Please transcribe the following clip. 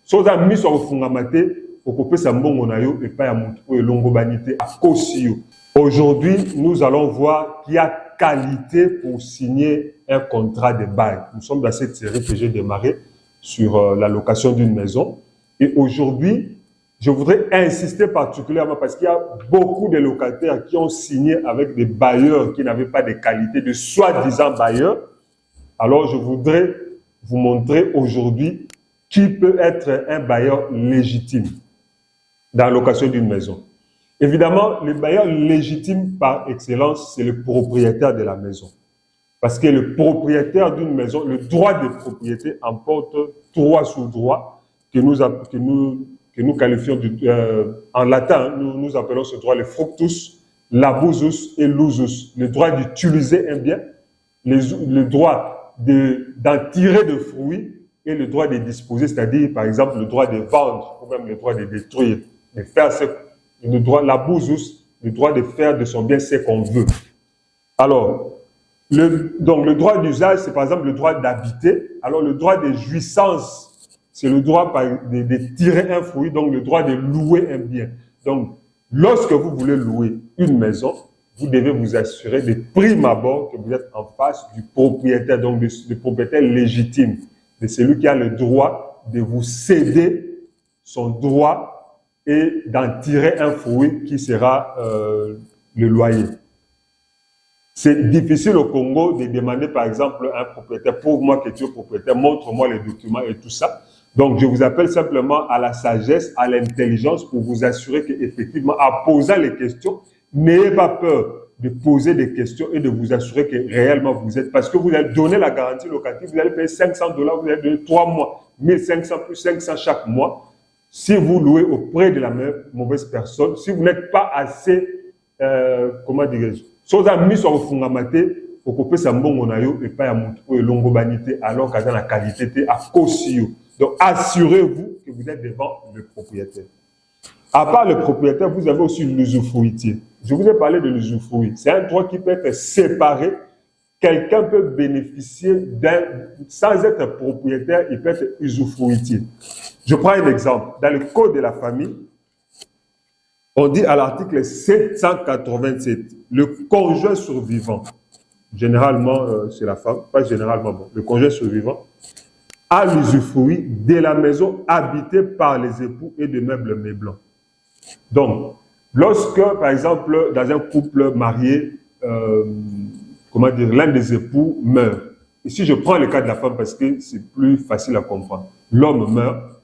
Soza mis sur fungamate, okopé sa mbongo na yo et pas ya mutu ou elongo banité à Kosio. Aujourd'hui, nous allons voir qu'il y a qualité pour signer un contrat de bail. Nous sommes dans cette série que j'ai démarrée sur la location d'une maison. Et aujourd'hui, je voudrais insister particulièrement parce qu'il y a beaucoup de locataires qui ont signé avec des bailleurs qui n'avaient pas de qualité, de soi-disant bailleurs. Alors, je voudrais vous montrer aujourd'hui qui peut être un bailleur légitime dans la location d'une maison. Évidemment, le bailleur légitime par excellence, c'est le propriétaire de la maison. Parce que le propriétaire d'une maison, le droit de propriété emporte trois sous-droits que nous qualifions en latin, nous appelons ce droit le fructus, l'abusus et l'usus. Le droit d'utiliser un bien, le droit d'en tirer de fruits et le droit de disposer, c'est-à-dire par exemple le droit de vendre ou même le droit de détruire, de faire le droit, l'abusus, le droit de faire de son bien ce qu'on veut. Alors, donc le droit d'usage, c'est par exemple le droit d'habiter. Alors le droit de jouissance, c'est le droit de tirer un fruit, donc le droit de louer un bien. Donc, lorsque vous voulez louer une maison, vous devez vous assurer de prime abord que vous êtes en face du propriétaire, donc du propriétaire légitime, de celui qui a le droit de vous céder son droit et d'en tirer un fruit qui sera le loyer. C'est difficile au Congo de demander par exemple à un propriétaire, prouve-moi que tu es propriétaire, montre-moi les documents et tout ça. Donc je vous appelle simplement à la sagesse, à l'intelligence pour vous assurer qu'effectivement, en posant les questions, n'ayez pas peur de poser des questions et de vous assurer que réellement vous êtes, parce que vous allez donner la garantie locative, vous allez payer $500, vous allez donner 3 mois, 1500 plus 500 chaque mois. Si vous louez auprès de la mauvaise personne, si vous n'êtes pas assez, comment dirais-je, sans amis sur le fungamate, pour couper sa mbongo na yo et pas ya mutu ou elongo banité, alors qu'à la qualité à Kosio. Donc assurez-vous que vous êtes devant le propriétaire. À part le propriétaire, vous avez aussi l'usufruitier. Je vous ai parlé de l'usufruit. C'est un droit qui peut être séparé. Quelqu'un peut bénéficier sans être propriétaire, il peut être usufruitier. Je prends un exemple. Dans le Code de la famille, on dit à l'article 787, le conjoint survivant, généralement c'est la femme, pas généralement, bon, le conjoint survivant, a l'usufruit de la maison habitée par les époux et de meubles meublants. Donc, lorsque, par exemple, dans un couple marié, comment dire, l'un des époux meurt. Ici, je prends le cas de la femme parce que c'est plus facile à comprendre. L'homme meurt,